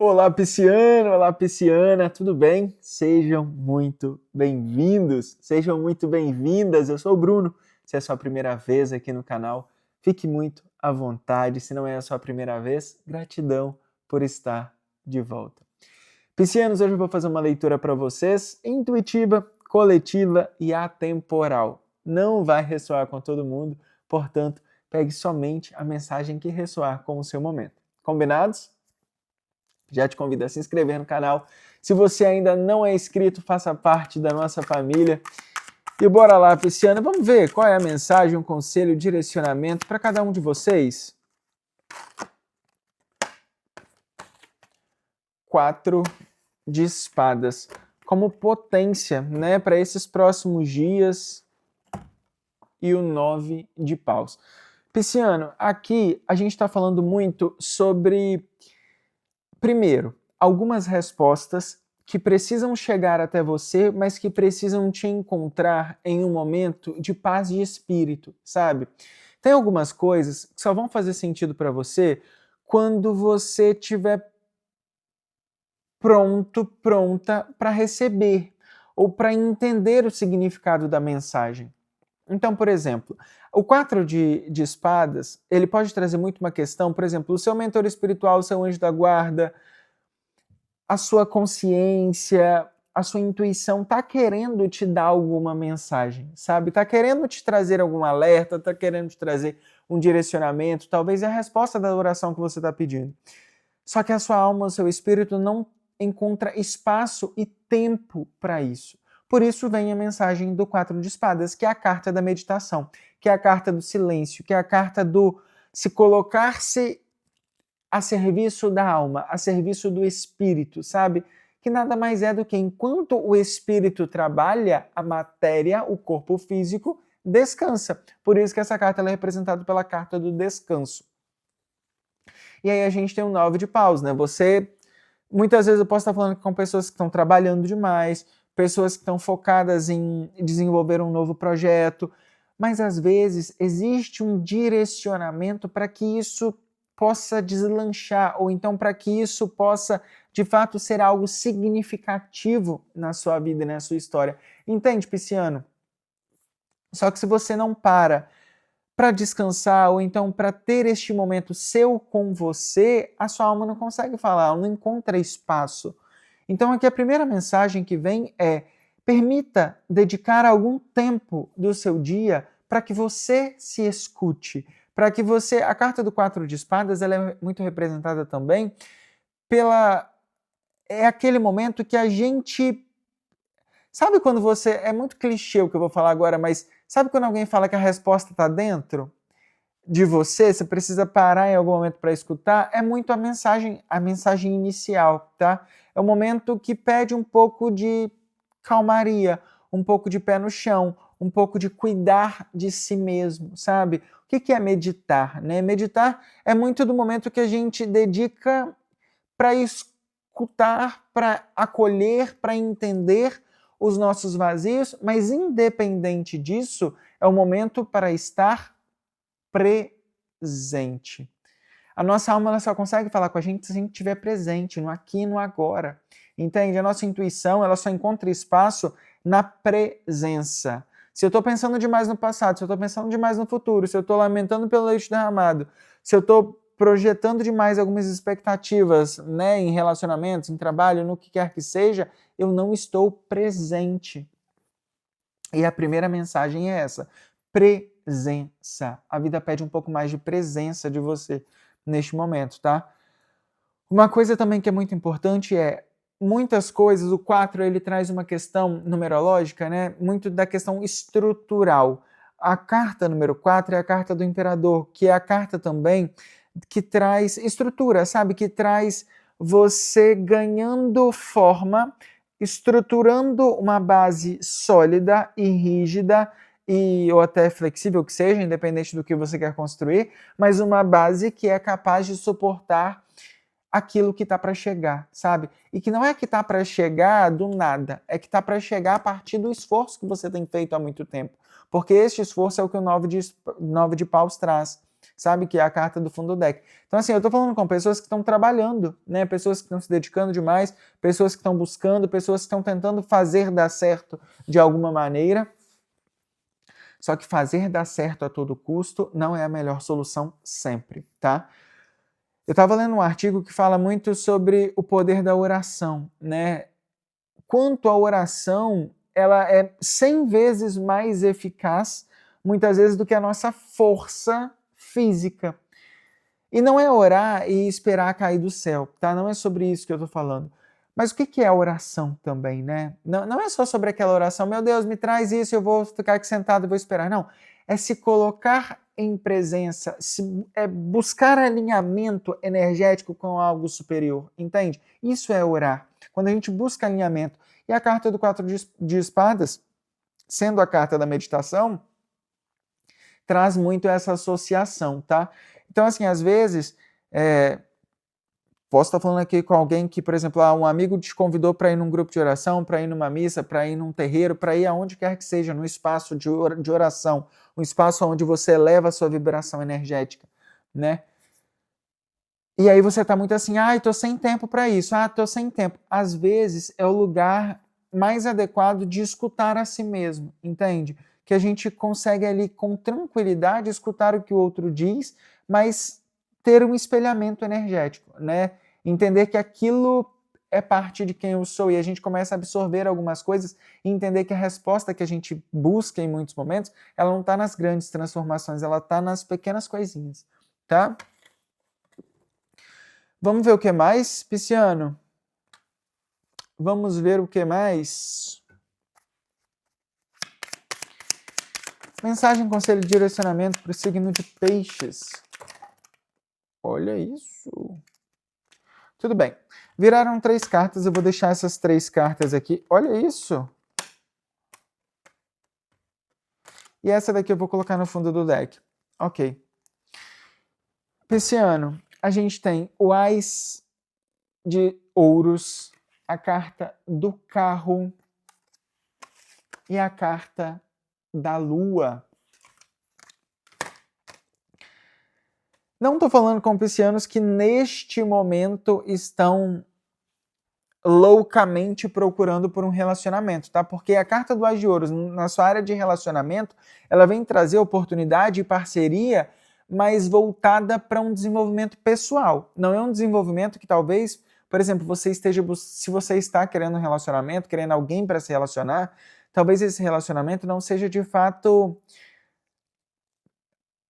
Olá, pisciano! Olá, pisciana! Tudo bem? Sejam muito bem-vindos, sejam muito bem-vindas. Eu sou o Bruno. Se é a sua primeira vez aqui no canal, fique muito à vontade. Se não é a sua primeira vez, gratidão por estar de volta. Piscianos, hoje eu vou fazer uma leitura para vocês intuitiva, coletiva e atemporal. Não vai ressoar com todo mundo, portanto, pegue somente a mensagem que ressoar com o seu momento. Combinados? Já te convido a se inscrever no canal. Se você ainda não é inscrito, faça parte da nossa família. E bora lá, pisciana, vamos ver qual é a mensagem, um conselho, um direcionamento para cada um de vocês. 4 de espadas, como potência, né, para esses próximos dias. E o 9 de paus. Pisciano, aqui a gente está falando muito sobre, primeiro, algumas respostas que precisam chegar até você, mas que precisam te encontrar em um momento de paz de espírito, sabe? Tem algumas coisas que só vão fazer sentido para você quando você estiver pronto, pronta para receber ou para entender o significado da mensagem. Então, por exemplo, o 4 de espadas, ele pode trazer muito uma questão, por exemplo, o seu mentor espiritual, o seu anjo da guarda, a sua consciência, a sua intuição está querendo te dar alguma mensagem, sabe? Está querendo te trazer algum alerta, está querendo te trazer um direcionamento, talvez é a resposta da oração que você está pedindo. Só que a sua alma, o seu espírito não encontra espaço e tempo para isso. Por isso vem a mensagem do 4 de espadas, que é a carta da meditação, que é a carta do silêncio, que é a carta do se colocar-se a serviço da alma, a serviço do espírito, sabe? Que nada mais é do que enquanto o espírito trabalha, a matéria, o corpo físico, descansa. Por isso que essa carta é representada pela carta do descanso. E aí a gente tem um 9 de paus, né? Muitas vezes eu posso estar falando com pessoas que estão trabalhando demais, pessoas que estão focadas em desenvolver um novo projeto, mas às vezes existe um direcionamento para que isso possa deslanchar, ou então para que isso possa, de fato, ser algo significativo na sua vida e na sua história. Entende, pisciano? Só que se você não para descansar, ou então para ter este momento seu com você, a sua alma não consegue falar, ela não encontra espaço. Então aqui a primeira mensagem que vem é: permita dedicar algum tempo do seu dia para que você se escute, para que você... A carta do 4 de espadas, ela é muito representada também pela... É aquele momento que a gente... Sabe quando você... É muito clichê o que eu vou falar agora, mas sabe quando alguém fala que a resposta está dentro de você, você precisa parar em algum momento para escutar? É muito a mensagem inicial, tá? É um momento que pede um pouco de calmaria, um pouco de pé no chão, um pouco de cuidar de si mesmo, sabe? O que é meditar, né? Meditar é muito do momento que a gente dedica para escutar, para acolher, para entender os nossos vazios, mas independente disso, é o momento para estar presente. A nossa alma ela só consegue falar com a gente se a gente estiver presente, no aqui e no agora. Entende? A nossa intuição ela só encontra espaço na presença. Se eu estou pensando demais no passado, se eu estou pensando demais no futuro, se eu estou lamentando pelo leite derramado, se eu estou projetando demais algumas expectativas, né, em relacionamentos, em trabalho, no que quer que seja, eu não estou presente. E a primeira mensagem é essa: presença. A vida pede um pouco mais de presença de você neste momento, tá? Uma coisa também que é muito importante é, muitas coisas, o 4 ele traz uma questão numerológica, né? Muito da questão estrutural. A carta número 4 é a carta do imperador, que é a carta também que traz estrutura, sabe? Que traz você ganhando forma, estruturando uma base sólida e rígida, ou até flexível que seja, independente do que você quer construir, mas uma base que é capaz de suportar aquilo que está para chegar, sabe? E que não é que está para chegar do nada, é que está para chegar a partir do esforço que você tem feito há muito tempo. Porque este esforço é o que o 9 de paus traz. sabe? Que é a carta do fundo do deck. Então, assim, eu tô falando com pessoas que estão trabalhando, né? Pessoas que estão se dedicando demais, pessoas que estão buscando, pessoas que estão tentando fazer dar certo de alguma maneira. Só que fazer dar certo a todo custo não é a melhor solução sempre, tá? Eu estava lendo um artigo que fala muito sobre o poder da oração, né? Quanto a oração, ela é 100 vezes mais eficaz, muitas vezes, do que a nossa força física. E não é orar e esperar cair do céu, tá? Não é sobre isso que eu estou falando. Mas o que é a oração também, né? Não é só sobre aquela oração, meu Deus, me traz isso, eu vou ficar aqui sentado e vou esperar. Não, é se colocar em presença, é buscar alinhamento energético com algo superior, entende? Isso é orar. Quando a gente busca alinhamento. E a carta do 4 de espadas, sendo a carta da meditação, traz muito essa associação, tá? Então, assim, às vezes, posso estar falando aqui com alguém que, por exemplo, um amigo te convidou para ir num grupo de oração, para ir numa missa, para ir num terreiro, para ir aonde quer que seja, num espaço de oração, um espaço onde você eleva a sua vibração energética, né? E aí você está muito assim, estou sem tempo para isso, estou sem tempo. Às vezes é o lugar mais adequado de escutar a si mesmo, entende? Que a gente consegue ali com tranquilidade escutar o que o outro diz, mas ter um espelhamento energético, né? Entender que aquilo é parte de quem eu sou e a gente começa a absorver algumas coisas e entender que a resposta que a gente busca em muitos momentos, ela não está nas grandes transformações, ela está nas pequenas coisinhas, tá? Vamos ver o que mais, Pisciano? Vamos ver o que mais? Mensagem, conselho e direcionamento para o signo de Peixes. Olha isso. Tudo bem. Viraram 3 cartas, eu vou deixar essas 3 cartas aqui. Olha isso. E essa daqui eu vou colocar no fundo do deck. Ok. Pisciano, a gente tem o Ás de Ouros, a carta do carro e a carta da lua. Não estou falando com piscianos que neste momento estão loucamente procurando por um relacionamento, tá? Porque a carta do Ás de Ouros, na sua área de relacionamento, ela vem trazer oportunidade e parceria, mas voltada para um desenvolvimento pessoal. Não é um desenvolvimento que talvez, por exemplo, se você está querendo um relacionamento, querendo alguém para se relacionar, talvez esse relacionamento não seja de fato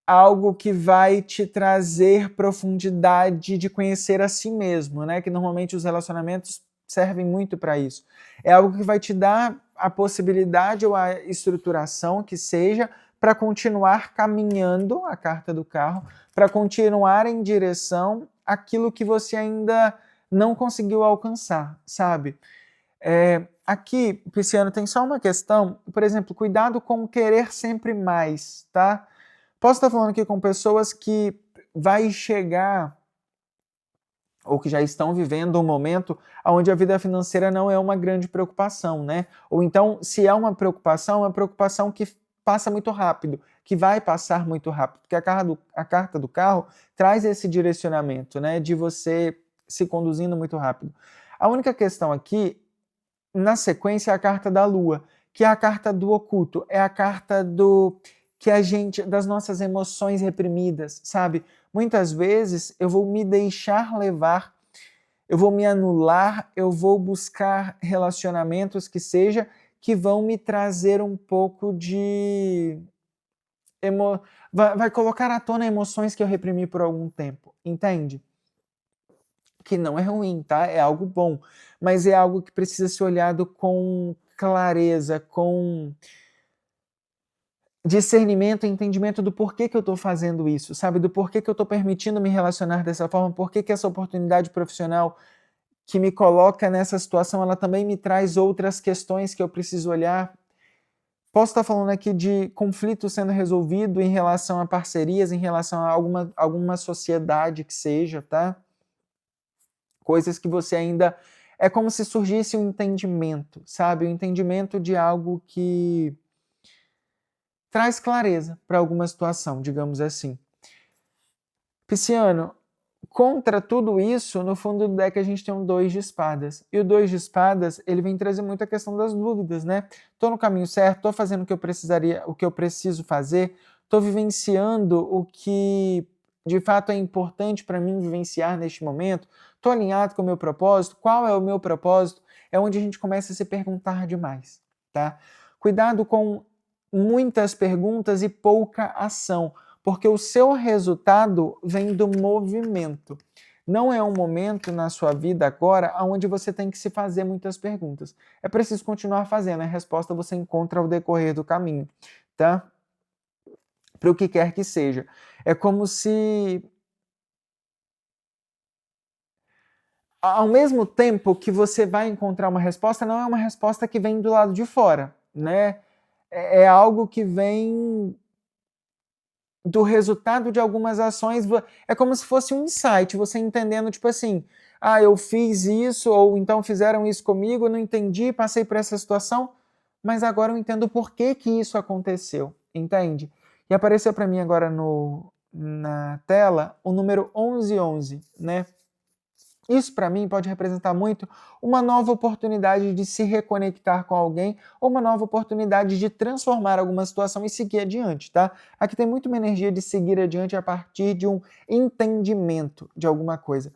algo que vai te trazer profundidade de conhecer a si mesmo, né? Que normalmente os relacionamentos servem muito para isso. É algo que vai te dar a possibilidade ou a estruturação que seja para continuar caminhando, a carta do carro, para continuar em direção àquilo que você ainda não conseguiu alcançar, sabe? Aqui, Pisciano, tem só uma questão, por exemplo, cuidado com querer sempre mais, tá? Posso estar falando aqui com pessoas que vai chegar ou que já estão vivendo um momento onde a vida financeira não é uma grande preocupação, né? Ou então, se é uma preocupação que passa muito rápido, que vai passar muito rápido, porque a carta do carro traz esse direcionamento, né? De você se conduzindo muito rápido. A única questão aqui, na sequência, é a carta da lua, que é a carta do oculto, é a carta das nossas emoções reprimidas, sabe? Muitas vezes eu vou me deixar levar, eu vou me anular, eu vou buscar relacionamentos que vão me trazer um pouco de vai colocar à tona emoções que eu reprimi por algum tempo, entende? Que não é ruim, tá? É algo bom, mas é algo que precisa ser olhado com clareza, com discernimento e entendimento do porquê que eu estou fazendo isso, sabe? Do porquê que eu estou permitindo me relacionar dessa forma, porquê que essa oportunidade profissional que me coloca nessa situação, ela também me traz outras questões que eu preciso olhar. Posso estar falando aqui de conflito sendo resolvido em relação a parcerias, em relação a alguma sociedade que seja, tá? Coisas que você ainda... É como se surgisse um entendimento, sabe? Um entendimento de algo que traz clareza para alguma situação, digamos assim. Pisciano, contra tudo isso, no fundo do deck a gente tem um 2 de espadas. E o 2 de espadas, ele vem trazer muito a questão das dúvidas, né? Tô no caminho certo, tô fazendo o que eu preciso fazer, tô vivenciando o que de fato é importante para mim vivenciar neste momento, tô alinhado com o meu propósito, qual é o meu propósito? É onde a gente começa a se perguntar demais, tá? Cuidado com muitas perguntas e pouca ação, porque o seu resultado vem do movimento. Não é um momento na sua vida agora onde você tem que se fazer muitas perguntas. É preciso continuar fazendo, a resposta você encontra ao decorrer do caminho, tá? Para o que quer que seja. É como se, ao mesmo tempo que você vai encontrar uma resposta, não é uma resposta que vem do lado de fora, né? É algo que vem do resultado de algumas ações. É como se fosse um insight, você entendendo, tipo assim, ah, eu fiz isso, ou então fizeram isso comigo, eu não entendi, passei por essa situação, mas agora eu entendo por que que isso aconteceu, entende? E apareceu para mim agora na tela o número 1111, né? Isso para mim pode representar muito uma nova oportunidade de se reconectar com alguém ou uma nova oportunidade de transformar alguma situação e seguir adiante, tá? Aqui tem muito uma energia de seguir adiante a partir de um entendimento de alguma coisa.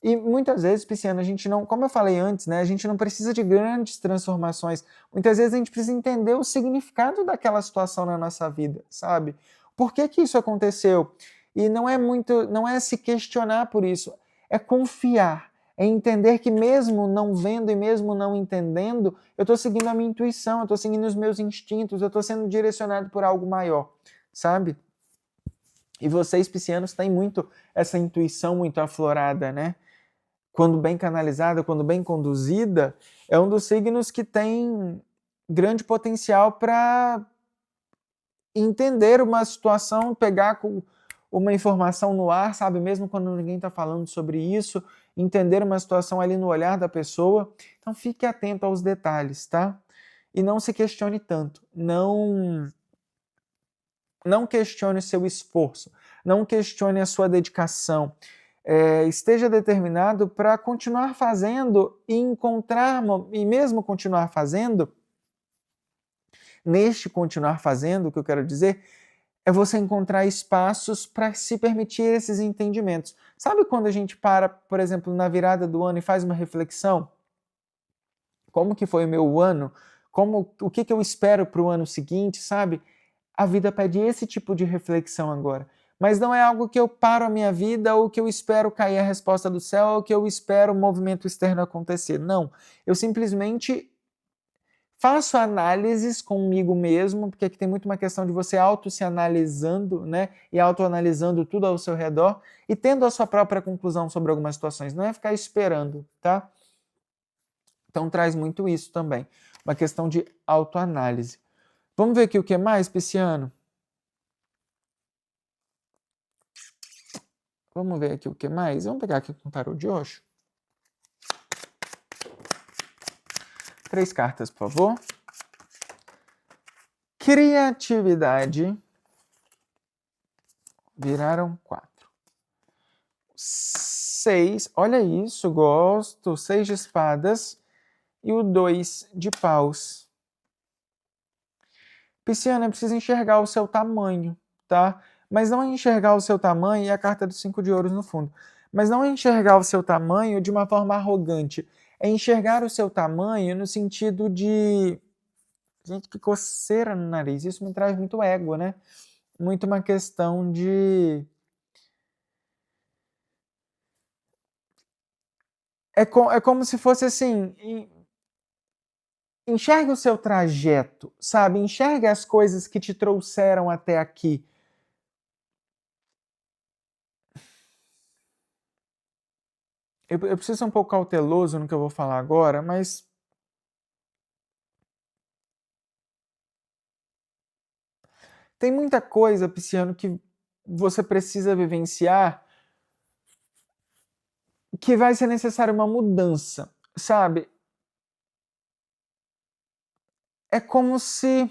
E muitas vezes, Pisciano, a gente não, como eu falei antes, né, a gente não precisa de grandes transformações. Muitas vezes a gente precisa entender o significado daquela situação na nossa vida, sabe? Por que que isso aconteceu? E não é se questionar por isso, é confiar, é entender que mesmo não vendo e mesmo não entendendo, eu estou seguindo a minha intuição, eu estou seguindo os meus instintos, eu estou sendo direcionado por algo maior, sabe? E vocês, piscianos, têm muito essa intuição muito aflorada, né? Quando bem canalizada, quando bem conduzida, é um dos signos que tem grande potencial para entender uma situação, pegar com uma informação no ar, sabe? Mesmo quando ninguém está falando sobre isso, entender uma situação ali no olhar da pessoa. Então fique atento aos detalhes, tá? E não se questione tanto. Não questione o seu esforço. Não questione a sua dedicação. Esteja determinado para continuar fazendo e encontrar, e mesmo continuar fazendo, neste continuar fazendo, o que eu quero dizer, é você encontrar espaços para se permitir esses entendimentos. Sabe quando a gente para, por exemplo, na virada do ano e faz uma reflexão? Como que foi o meu ano? O que eu espero para o ano seguinte, sabe? A vida pede esse tipo de reflexão agora. Mas não é algo que eu paro a minha vida ou que eu espero cair a resposta do céu ou que eu espero o movimento externo acontecer. Não. Eu simplesmente faço análises comigo mesmo, porque aqui tem muito uma questão de você se analisando, né? E autoanalisando tudo ao seu redor e tendo a sua própria conclusão sobre algumas situações. Não é ficar esperando, tá? Então traz muito isso também. Uma questão de autoanálise. Vamos ver aqui o que mais, Pisciano? Vamos ver aqui o que mais. Vamos pegar aqui com o tarô de Osho. 3 cartas, por favor. Criatividade. Viraram 4. 6. Olha isso, gosto. 6 de espadas. E o 2 de paus. Pisciana, precisa enxergar o seu tamanho, tá? Mas não é enxergar o seu tamanho e a carta dos 5 de ouros no fundo. Mas não é enxergar o seu tamanho de uma forma arrogante. É enxergar o seu tamanho no sentido de... Gente, que coceira no nariz. Isso me traz muito ego, né? Muito uma questão de... É como se fosse assim... Enxergue o seu trajeto, sabe? Enxergue as coisas que te trouxeram até aqui. Eu preciso ser um pouco cauteloso no que eu vou falar agora, mas tem muita coisa, Pisciano, que você precisa vivenciar que vai ser necessária uma mudança, sabe? É como se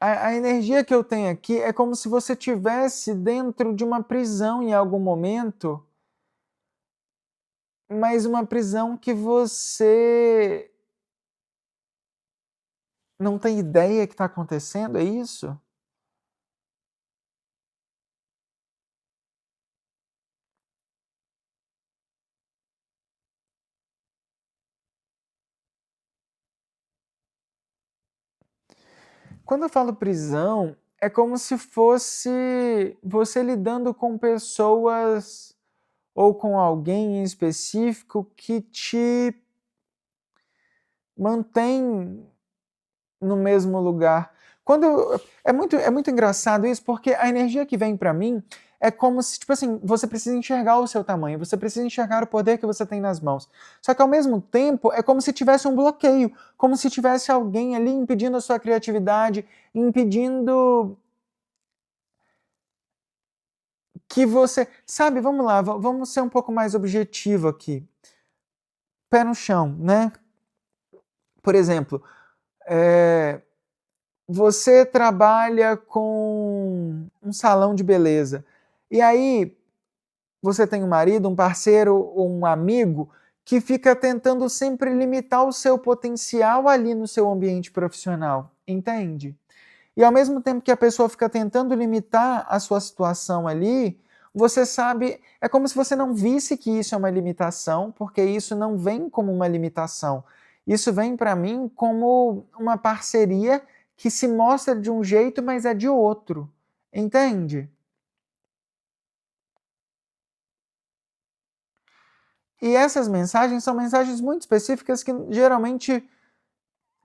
A energia que eu tenho aqui é como se você tivesse dentro de uma prisão em algum momento, mas uma prisão que você não tem ideia que está acontecendo, é isso? Quando eu falo prisão, é como se fosse você lidando com pessoas ou com alguém em específico que te mantém no mesmo lugar. É muito engraçado isso, porque a energia que vem para mim é como se, tipo assim, você precisa enxergar o seu tamanho, você precisa enxergar o poder que você tem nas mãos. Só que ao mesmo tempo é como se tivesse um bloqueio, como se tivesse alguém ali impedindo a sua criatividade, impedindo que você, sabe, vamos lá, vamos ser um pouco mais objetivo aqui. Pé no chão, né? Por exemplo, é, você trabalha com um salão de beleza. E aí você tem um marido, um parceiro ou um amigo que fica tentando sempre limitar o seu potencial ali no seu ambiente profissional, entende? E ao mesmo tempo que a pessoa fica tentando limitar a sua situação ali, você sabe, é como se você não visse que isso é uma limitação, porque isso não vem como uma limitação. Isso vem para mim como uma parceria que se mostra de um jeito, mas é de outro. Entende? E essas mensagens são mensagens muito específicas que geralmente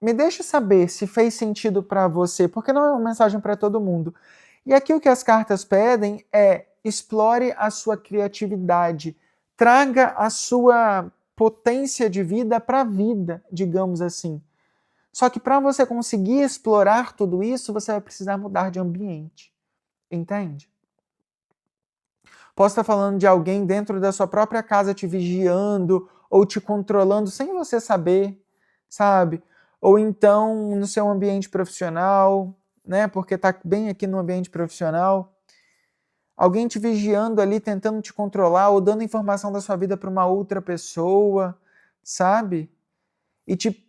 me deixa saber se fez sentido para você, porque não é uma mensagem para todo mundo. E aqui o que as cartas pedem é explore a sua criatividade, traga a sua potência de vida para a vida, digamos assim. Só que para você conseguir explorar tudo isso, você vai precisar mudar de ambiente, entende? Posso estar falando de alguém dentro da sua própria casa te vigiando ou te controlando sem você saber, sabe? Ou então no seu ambiente profissional, né? Porque tá bem aqui no ambiente profissional, alguém te vigiando ali, tentando te controlar ou dando informação da sua vida para uma outra pessoa, sabe? E te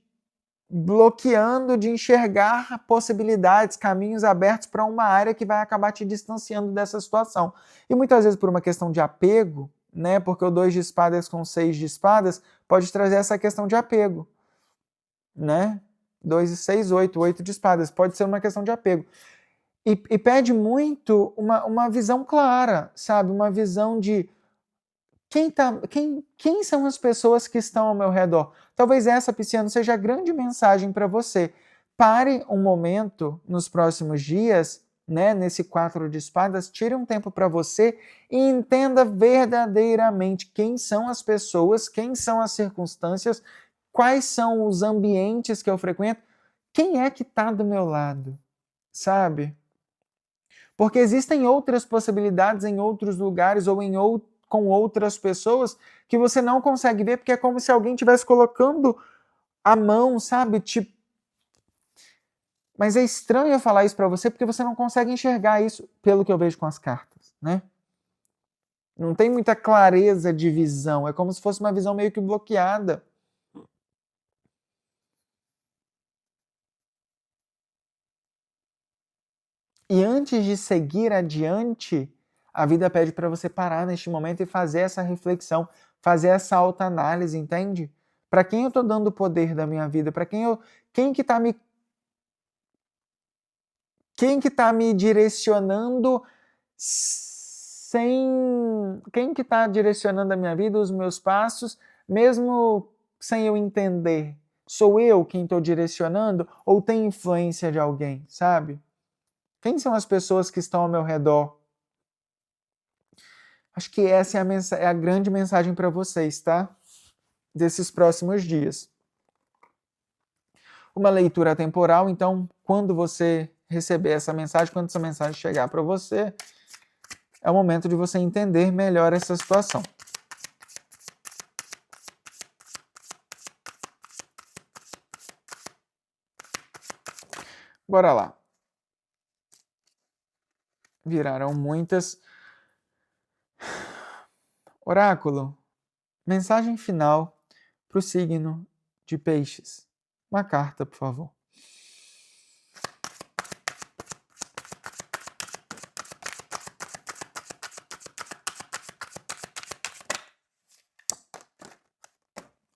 bloqueando de enxergar possibilidades, caminhos abertos para uma área que vai acabar te distanciando dessa situação. E muitas vezes por uma questão de apego, né? Porque o 2 de espadas com 6 de espadas pode trazer essa questão de apego, né? 2 e 6, 8, 8 de espadas. Pode ser uma questão de apego. E pede muito uma visão clara, sabe? Uma visão de quem são as pessoas que estão ao meu redor? Talvez essa, Pisciano, seja a grande mensagem para você. Pare um momento nos próximos dias, né, nesse 4 de espadas, tire um tempo para você e entenda verdadeiramente quem são as pessoas, quem são as circunstâncias, quais são os ambientes que eu frequento, quem é que está do meu lado, sabe? Porque existem outras possibilidades em outros lugares ou com outras pessoas que você não consegue ver, porque é como se alguém estivesse colocando a mão, sabe? Tipo, mas é estranho eu falar isso para você porque você não consegue enxergar isso pelo que eu vejo com as cartas, né? Não tem muita clareza de visão, é como se fosse uma visão meio que bloqueada. E antes de seguir adiante, a vida pede para você parar neste momento e fazer essa reflexão, fazer essa autoanálise, entende? Para quem eu estou dando o poder da minha vida? Para quem que tá me direcionando sem quem que tá direcionando a minha vida, os meus passos, mesmo sem eu entender? Sou eu quem estou direcionando ou tem influência de alguém, sabe? Quem são as pessoas que estão ao meu redor? Acho que essa é a grande mensagem para vocês, tá? Desses próximos dias. Uma leitura temporal, então, quando você receber essa mensagem, quando essa mensagem chegar para você, é o momento de você entender melhor essa situação. Bora lá. Viraram muitas. Oráculo, mensagem final para o signo de Peixes. Uma carta, por favor.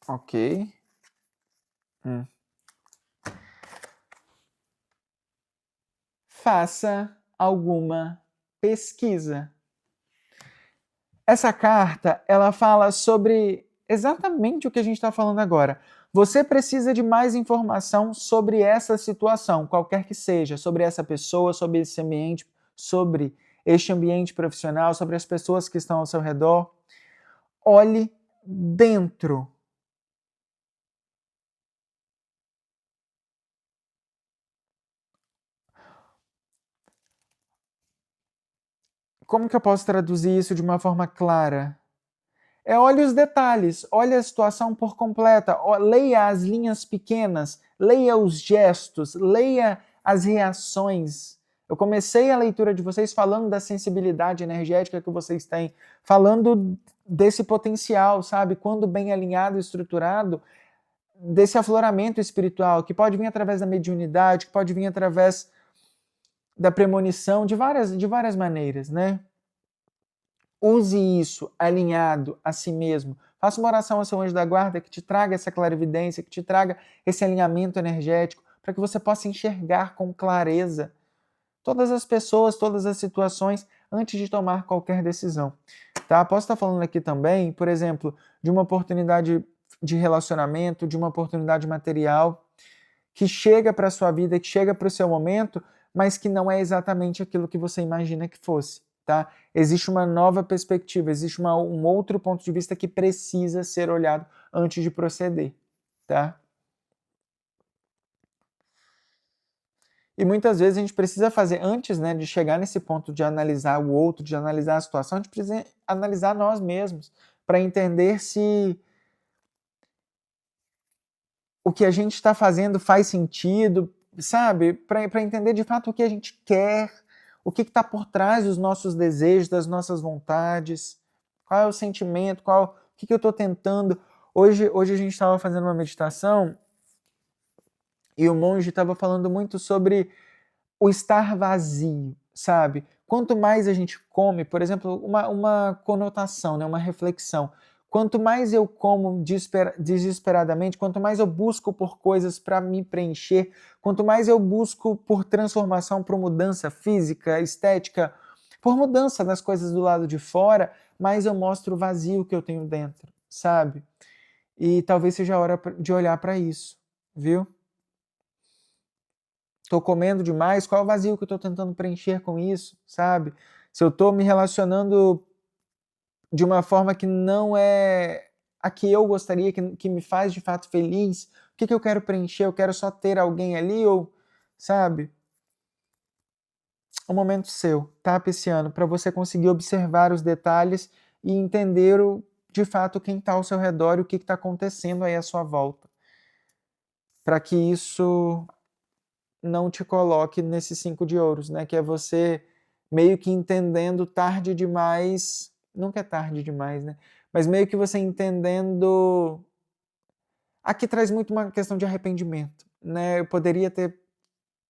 Ok. Faça alguma pesquisa. Essa carta, ela fala sobre exatamente o que a gente está falando agora. Você precisa de mais informação sobre essa situação, qualquer que seja, sobre essa pessoa, sobre esse ambiente, sobre este ambiente profissional, sobre as pessoas que estão ao seu redor. Olhe dentro. Como que eu posso traduzir isso de uma forma clara? Olhe os detalhes, olhe a situação por completa, leia as linhas pequenas, leia os gestos, leia as reações. Eu comecei a leitura de vocês falando da sensibilidade energética que vocês têm, falando desse potencial, sabe? Quando bem alinhado e estruturado, desse afloramento espiritual, que pode vir através da mediunidade, que pode vir através da premonição, de várias maneiras, né? Use isso alinhado a si mesmo. Faça uma oração ao seu anjo da guarda que te traga essa clarividência, que te traga esse alinhamento energético, para que você possa enxergar com clareza todas as pessoas, todas as situações, antes de tomar qualquer decisão. Tá? Posso estar falando aqui também, por exemplo, de uma oportunidade de relacionamento, de uma oportunidade material, que chega para a sua vida, que chega para o seu momento, mas que não é exatamente aquilo que você imagina que fosse. Tá? Existe uma nova perspectiva, existe um outro ponto de vista que precisa ser olhado antes de proceder. Tá? E muitas vezes a gente precisa fazer, antes, né, de chegar nesse ponto de analisar o outro, de analisar a situação, a gente precisa analisar nós mesmos, para entender se o que a gente está fazendo faz sentido, sabe? Para entender de fato o que a gente quer, o que está por trás dos nossos desejos, das nossas vontades, qual é o sentimento, o que eu estou tentando. Hoje a gente estava fazendo uma meditação e o monge estava falando muito sobre o estar vazio, sabe? Quanto mais a gente come, por exemplo, uma conotação, né, uma reflexão. Quanto mais eu como desesperadamente, quanto mais eu busco por coisas para me preencher, quanto mais eu busco por transformação, por mudança física, estética, por mudança das coisas do lado de fora, mais eu mostro o vazio que eu tenho dentro, sabe? E talvez seja a hora de olhar para isso, viu? Estou comendo demais, qual é o vazio que eu estou tentando preencher com isso, sabe? Se eu estou me relacionando de uma forma que não é a que eu gostaria, que me faz de fato feliz, o que eu quero preencher? Eu quero só ter alguém ali ou, sabe? Um momento seu, tá, Pisciano? Para você conseguir observar os detalhes e entender de fato quem está ao seu redor e o que está acontecendo aí à sua volta. Para que isso não te coloque nesse 5 de ouros, né? Que é você meio que entendendo tarde demais, nunca é tarde demais, né? Mas meio que você entendendo. Aqui traz muito uma questão de arrependimento, né? Eu poderia ter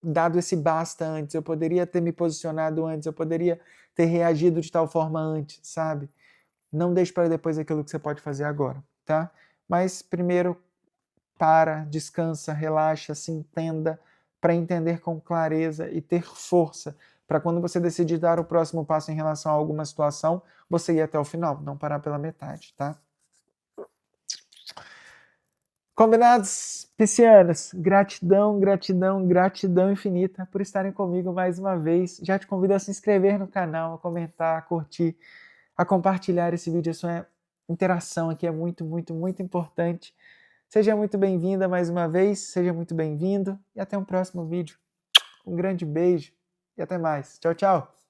dado esse basta antes, eu poderia ter me posicionado antes, eu poderia ter reagido de tal forma antes, sabe? Não deixe para depois aquilo que você pode fazer agora, tá? Mas primeiro descansa, relaxa, se entenda, para entender com clareza e ter força para quando você decidir dar o próximo passo em relação a alguma situação, você ir até o final, não parar pela metade, tá? Combinados, piscianos? Gratidão, gratidão, gratidão infinita por estarem comigo mais uma vez. Já te convido a se inscrever no canal, a comentar, a curtir, a compartilhar esse vídeo. A sua interação aqui é muito, muito, muito importante. Seja muito bem-vinda mais uma vez, seja muito bem-vindo e até um próximo vídeo. Um grande beijo e até mais. Tchau, tchau!